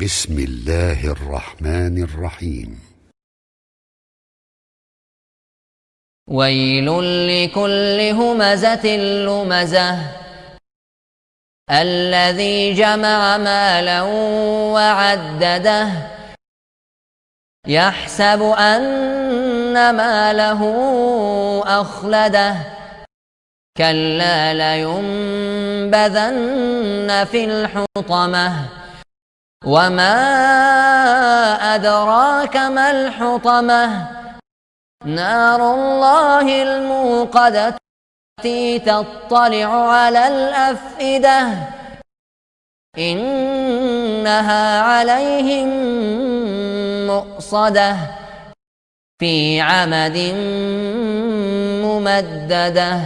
بسم الله الرحمن الرحيم. ويل لكل همزة لمزة الذي جمع مالا وعدده يحسب أن ماله أخلده كلا لينبذن في الحطمة وما أدراك ما الحطمة نار الله الموقدة التي تطلع على الأفئدة إنها عليهم مؤصدة في عمد ممددة.